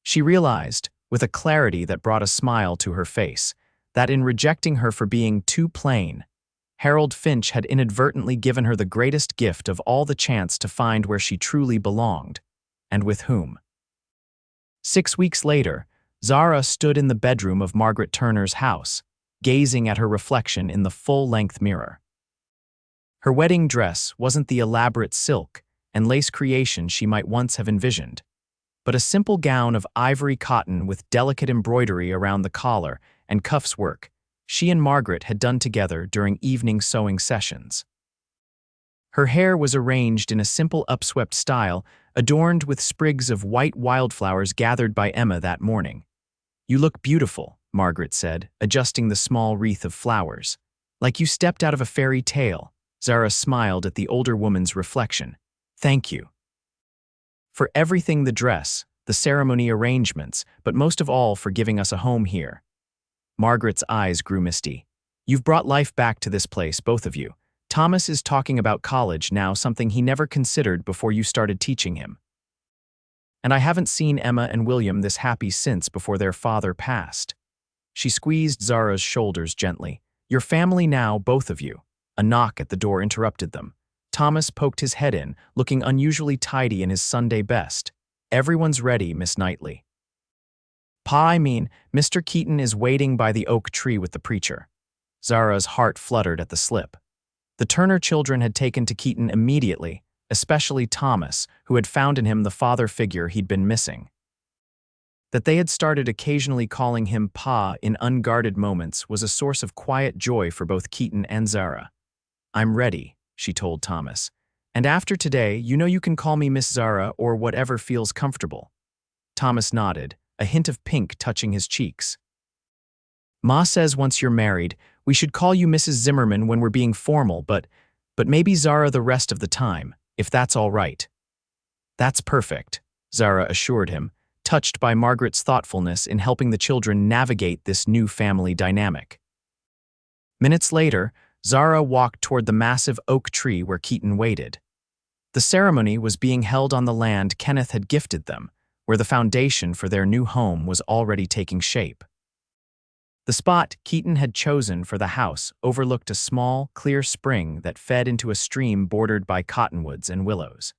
She realized, with a clarity that brought a smile to her face, that in rejecting her for being too plain, Harold Finch had inadvertently given her the greatest gift of all, the chance to find where she truly belonged, and with whom. 6 weeks later, Zara stood in the bedroom of Margaret Turner's house, gazing at her reflection in the full-length mirror. Her wedding dress wasn't the elaborate silk and lace creation she might once have envisioned, but a simple gown of ivory cotton with delicate embroidery around the collar and cuffs work she and Margaret had done together during evening sewing sessions. Her hair was arranged in a simple upswept style, adorned with sprigs of white wildflowers gathered by Emma that morning. You look beautiful, Margaret said, adjusting the small wreath of flowers. Like you stepped out of a fairy tale. Zara smiled at the older woman's reflection. Thank you. For everything, the dress, the ceremony arrangements, but most of all for giving us a home here. Margaret's eyes grew misty. You've brought life back to this place, both of you. Thomas is talking about college now, something he never considered before you started teaching him. And I haven't seen Emma and William this happy since before their father passed. She squeezed Zara's shoulders gently. Your family now, both of you. A knock at the door interrupted them. Thomas poked his head in, looking unusually tidy in his Sunday best. Everyone's ready, Miss Knightley. I mean, Mr. Keaton is waiting by the oak tree with the preacher. Zara's heart fluttered at the slip. The Turner children had taken to Keaton immediately, especially Thomas, who had found in him the father figure he'd been missing. That they had started occasionally calling him Pa in unguarded moments was a source of quiet joy for both Keaton and Zara. I'm ready, she told Thomas. And after today, you know you can call me Miss Zara or whatever feels comfortable. Thomas nodded, a hint of pink touching his cheeks. Ma says once you're married, we should call you Mrs. Zimmerman when we're being formal, but maybe Zara the rest of the time, if that's all right. That's perfect, Zara assured him, touched by Margaret's thoughtfulness in helping the children navigate this new family dynamic. Minutes later, Zara walked toward the massive oak tree where Keaton waited. The ceremony was being held on the land Kenneth had gifted them, where the foundation for their new home was already taking shape. The spot Keaton had chosen for the house overlooked a small, clear spring that fed into a stream bordered by cottonwoods and willows.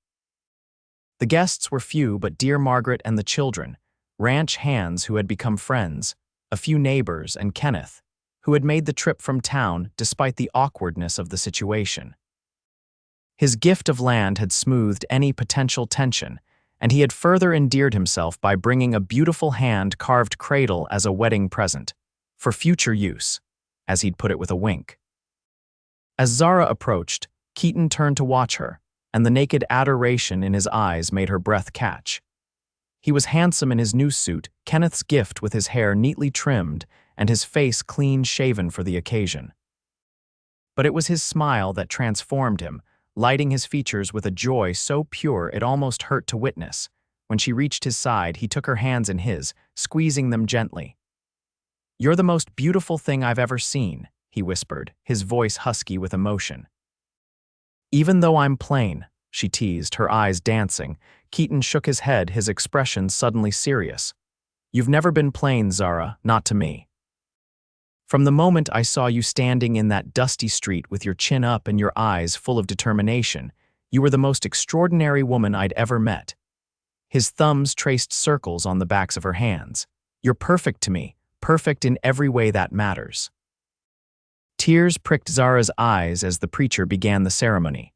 The guests were few but dear Margaret and the children, ranch hands who had become friends, a few neighbors, and Kenneth, who had made the trip from town despite the awkwardness of the situation. His gift of land had smoothed any potential tension, and he had further endeared himself by bringing a beautiful hand-carved cradle as a wedding present, for future use, as he'd put it with a wink. As Zara approached, Keaton turned to watch her, and the naked adoration in his eyes made her breath catch. He was handsome in his new suit, Kenneth's gift with his hair neatly trimmed and his face clean-shaven for the occasion. But it was his smile that transformed him, lighting his features with a joy so pure it almost hurt to witness. When she reached his side, he took her hands in his, squeezing them gently. You're the most beautiful thing I've ever seen, he whispered, his voice husky with emotion. Even though I'm plain, she teased, her eyes dancing. Keaton shook his head, his expression suddenly serious. You've never been plain, Zara, not to me. From the moment I saw you standing in that dusty street with your chin up and your eyes full of determination, you were the most extraordinary woman I'd ever met. His thumbs traced circles on the backs of her hands. You're perfect to me, perfect in every way that matters. Tears pricked Zara's eyes as the preacher began the ceremony.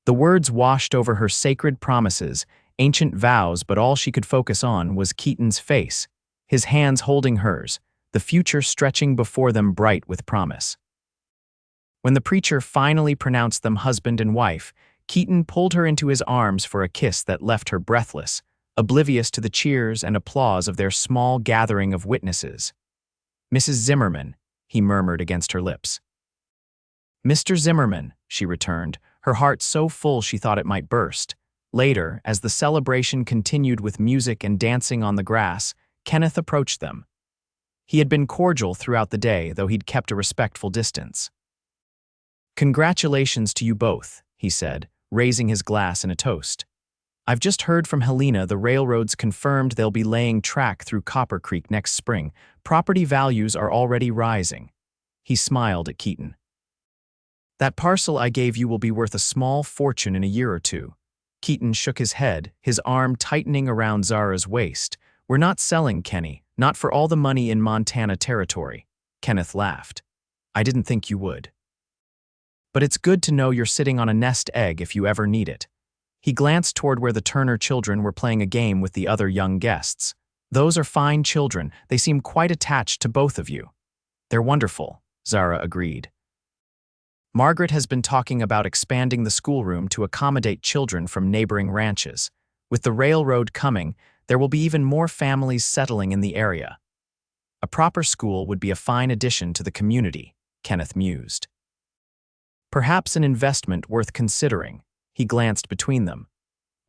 The words washed over her sacred promises, ancient vows, but all she could focus on was Keaton's face, his hands holding hers, the future stretching before them bright with promise. When the preacher finally pronounced them husband and wife, Keaton pulled her into his arms for a kiss that left her breathless, oblivious to the cheers and applause of their small gathering of witnesses. Mrs. Zimmerman, he murmured against her lips. Mr. Zimmerman, she returned, her heart so full she thought it might burst. Later, as the celebration continued with music and dancing on the grass, Kenneth approached them. He had been cordial throughout the day, though he'd kept a respectful distance. Congratulations to you both, he said, raising his glass in a toast. I've just heard from Helena the railroads confirmed they'll be laying track through Copper Creek next spring. Property values are already rising. He smiled at Keaton. That parcel I gave you will be worth a small fortune in a year or two. Keaton shook his head, his arm tightening around Zara's waist. We're not selling, Kenny, not for all the money in Montana territory. Kenneth laughed. I didn't think you would. But it's good to know you're sitting on a nest egg if you ever need it. He glanced toward where the Turner children were playing a game with the other young guests. Those are fine children. They seem quite attached to both of you. They're wonderful, Zara agreed. Margaret has been talking about expanding the schoolroom to accommodate children from neighboring ranches. With the railroad coming, there will be even more families settling in the area. A proper school would be a fine addition to the community, Kenneth mused. Perhaps an investment worth considering. He glanced between them.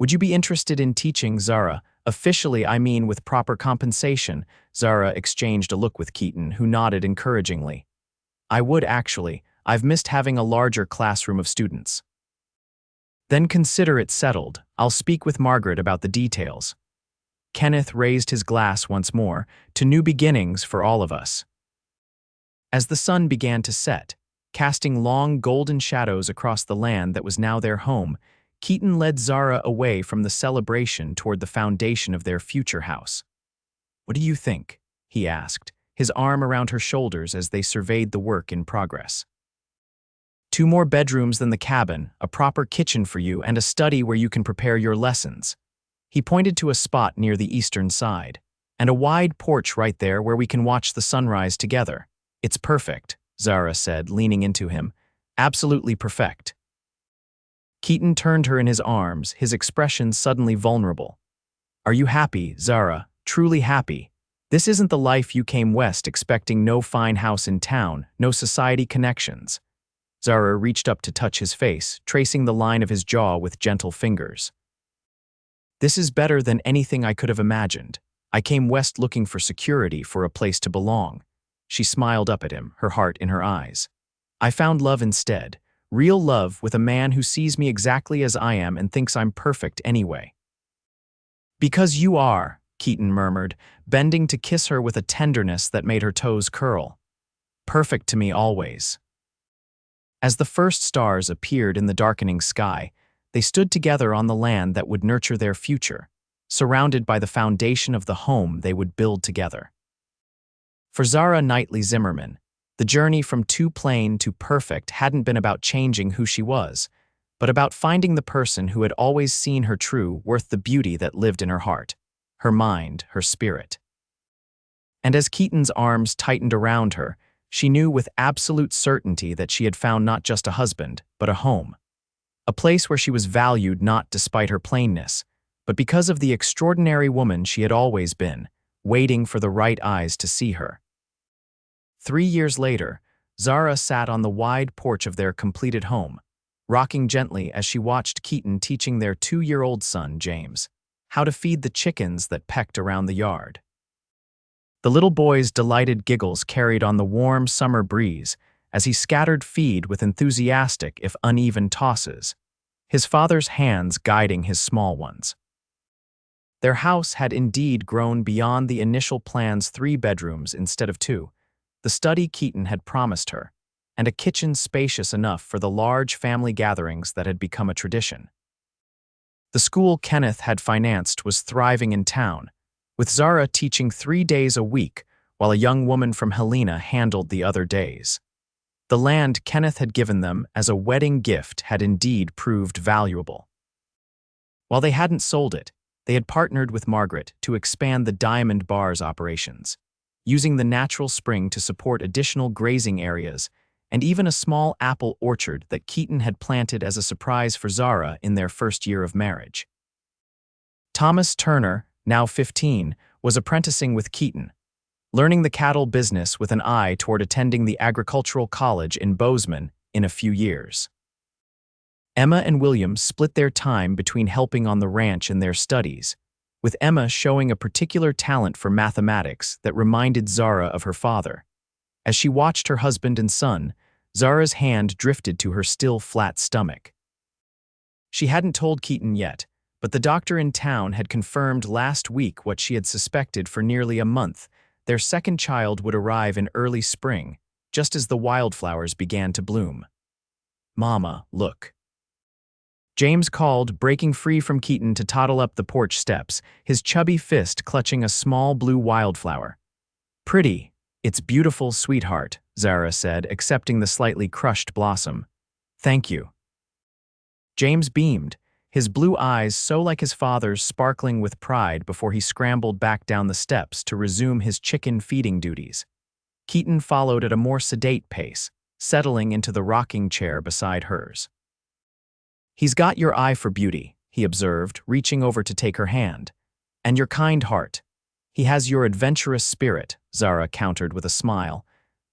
Would you be interested in teaching, Zara? Officially, I mean with proper compensation. Zara exchanged a look with Keaton, who nodded encouragingly. I would actually. I've missed having a larger classroom of students. Then consider it settled. I'll speak with Margaret about the details. Kenneth raised his glass once more, to new beginnings for all of us. As the sun began to set, casting long golden shadows across the land that was now their home, Keaton led Zara away from the celebration toward the foundation of their future house. What do you think? He asked, his arm around her shoulders as they surveyed the work in progress. 2 more bedrooms than the cabin, a proper kitchen for you, and a study where you can prepare your lessons. He pointed to a spot near the eastern side, and a wide porch right there where we can watch the sunrise together. It's perfect, Zara said, leaning into him. Absolutely perfect. Keaton turned her in his arms, his expression suddenly vulnerable. Are you happy, Zara? Truly happy? This isn't the life you came west expecting, no fine house in town, no society connections. Zara reached up to touch his face, tracing the line of his jaw with gentle fingers. This is better than anything I could have imagined. I came west looking for security, for a place to belong. She smiled up at him, her heart in her eyes. I found love instead. Real love with a man who sees me exactly as I am and thinks I'm perfect anyway. Because you are, Keaton murmured, bending to kiss her with a tenderness that made her toes curl. Perfect to me always. As the first stars appeared in the darkening sky, they stood together on the land that would nurture their future, surrounded by the foundation of the home they would build together. For Zara Knightley Zimmerman, the journey from too plain to perfect hadn't been about changing who she was, but about finding the person who had always seen her true worth, the beauty that lived in her heart, her mind, her spirit. And as Keaton's arms tightened around her, she knew with absolute certainty that she had found not just a husband, but a home. A place where she was valued not despite her plainness, but because of the extraordinary woman she had always been, waiting for the right eyes to see her. 3 years later, Zara sat on the wide porch of their completed home, rocking gently as she watched Keaton teaching their 2-year-old son, James, how to feed the chickens that pecked around the yard. The little boy's delighted giggles carried on the warm summer breeze as he scattered feed with enthusiastic if uneven tosses, his father's hands guiding his small ones. Their house had indeed grown beyond the initial plan's 3 bedrooms instead of 2, the study Keaton had promised her, and a kitchen spacious enough for the large family gatherings that had become a tradition. The school Kenneth had financed was thriving in town, with Zara teaching 3 days a week while a young woman from Helena handled the other days. The land Kenneth had given them as a wedding gift had indeed proved valuable. While they hadn't sold it, they had partnered with Margaret to expand the Diamond Bar's operations, using the natural spring to support additional grazing areas and even a small apple orchard that Keaton had planted as a surprise for Zara in their first year of marriage. Thomas Turner, now 15, was apprenticing with Keaton, learning the cattle business with an eye toward attending the agricultural college in Bozeman in a few years. Emma and William split their time between helping on the ranch and their studies, with Emma showing a particular talent for mathematics that reminded Zara of her father. As she watched her husband and son, Zara's hand drifted to her still flat stomach. She hadn't told Keaton yet, but the doctor in town had confirmed last week what she had suspected for nearly a month. Their second child would arrive in early spring, just as the wildflowers began to bloom. Mama, look. James called, breaking free from Keaton to toddle up the porch steps, his chubby fist clutching a small blue wildflower. Pretty. It's beautiful, sweetheart, Zara said, accepting the slightly crushed blossom. Thank you. James beamed, his blue eyes so like his father's sparkling with pride before he scrambled back down the steps to resume his chicken feeding duties. Keaton followed at a more sedate pace, settling into the rocking chair beside hers. He's got your eye for beauty, he observed, reaching over to take her hand. And your kind heart. He has your adventurous spirit, Zara countered with a smile.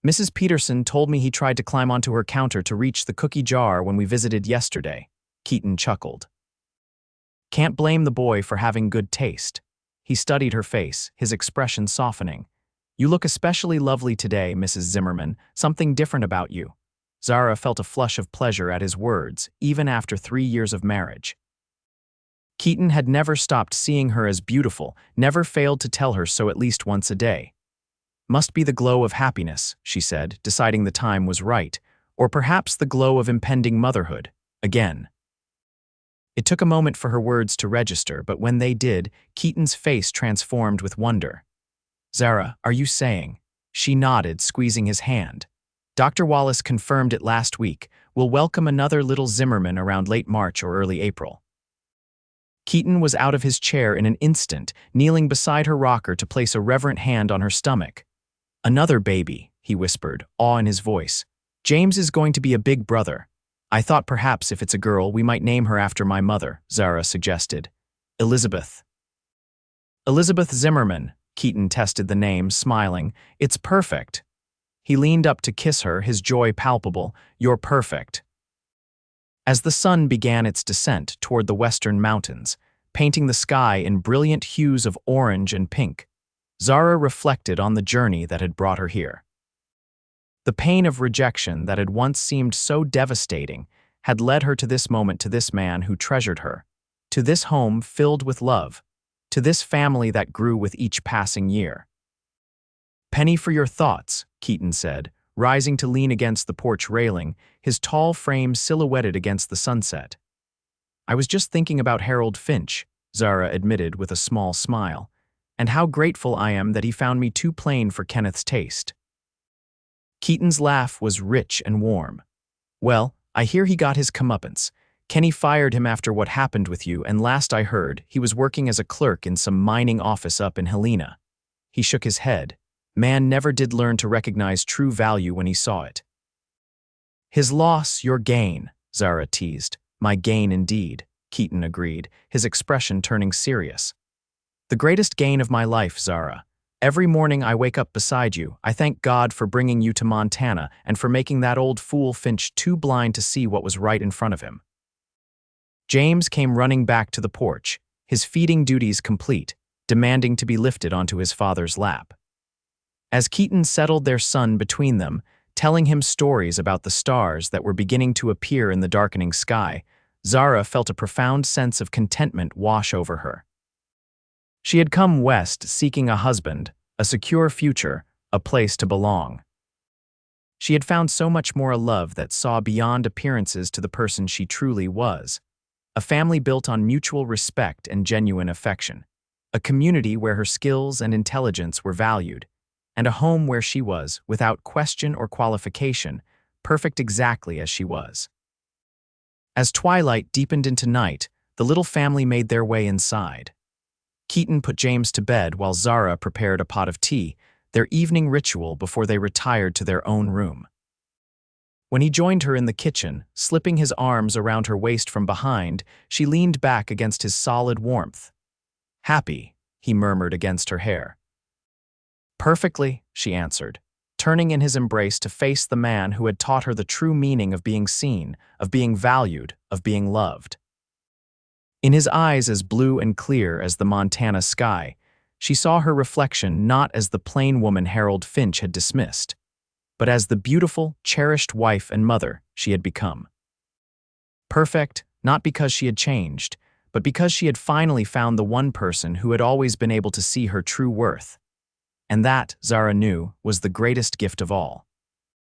Mrs. Peterson told me he tried to climb onto her counter to reach the cookie jar when we visited yesterday. Keaton chuckled. Can't blame the boy for having good taste. He studied her face, his expression softening. You look especially lovely today, Mrs. Zimmerman, something different about you. Zara felt a flush of pleasure at his words, even after 3 years of marriage. Keaton had never stopped seeing her as beautiful, never failed to tell her so at least once a day. Must be the glow of happiness, she said, deciding the time was right, or perhaps the glow of impending motherhood, again. It took a moment for her words to register, but when they did, Keaton's face transformed with wonder. Zara, are you saying? She nodded, squeezing his hand. Dr. Wallace confirmed it last week. We'll welcome another little Zimmerman around late March or early April. Keaton was out of his chair in an instant, kneeling beside her rocker to place a reverent hand on her stomach. Another baby, he whispered, awe in his voice. James is going to be a big brother. I thought perhaps if it's a girl, we might name her after my mother, Zara suggested. Elizabeth. Elizabeth Zimmerman, Keaton tested the name, smiling. It's perfect. He leaned up to kiss her, his joy palpable. You're perfect. As the sun began its descent toward the western mountains, painting the sky in brilliant hues of orange and pink, Zara reflected on the journey that had brought her here. The pain of rejection that had once seemed so devastating had led her to this moment, to this man who treasured her, to this home filled with love, to this family that grew with each passing year. Penny for your thoughts, Keaton said, rising to lean against the porch railing, his tall frame silhouetted against the sunset. I was just thinking about Harold Finch, Zara admitted with a small smile, and how grateful I am that he found me too plain for Kenneth's taste. Keaton's laugh was rich and warm. Well, I hear he got his comeuppance. Kenny fired him after what happened with you, and last I heard, he was working as a clerk in some mining office up in Helena. He shook his head. Man never did learn to recognize true value when he saw it. His loss, your gain, Zara teased. My gain indeed, Keaton agreed, his expression turning serious. The greatest gain of my life, Zara. Every morning I wake up beside you. I thank God for bringing you to Montana and for making that old fool Finch too blind to see what was right in front of him. James came running back to the porch, his feeding duties complete, demanding to be lifted onto his father's lap. As Keaton settled their son between them, telling him stories about the stars that were beginning to appear in the darkening sky, Zara felt a profound sense of contentment wash over her. She had come west seeking a husband, a secure future, a place to belong. She had found so much more a love that saw beyond appearances to the person she truly was, a family built on mutual respect and genuine affection, a community where her skills and intelligence were valued, and a home where she was, without question or qualification, perfect exactly as she was. As twilight deepened into night, the little family made their way inside. Keaton put James to bed while Zara prepared a pot of tea, their evening ritual before they retired to their own room. When he joined her in the kitchen, slipping his arms around her waist from behind, she leaned back against his solid warmth. Happy, he murmured against her hair. Perfectly, she answered, turning in his embrace to face the man who had taught her the true meaning of being seen, of being valued, of being loved. In his eyes as blue and clear as the Montana sky, she saw her reflection not as the plain woman Harold Finch had dismissed, but as the beautiful, cherished wife and mother she had become. Perfect, not because she had changed, but because she had finally found the one person who had always been able to see her true worth. And that, Zara knew, was the greatest gift of all.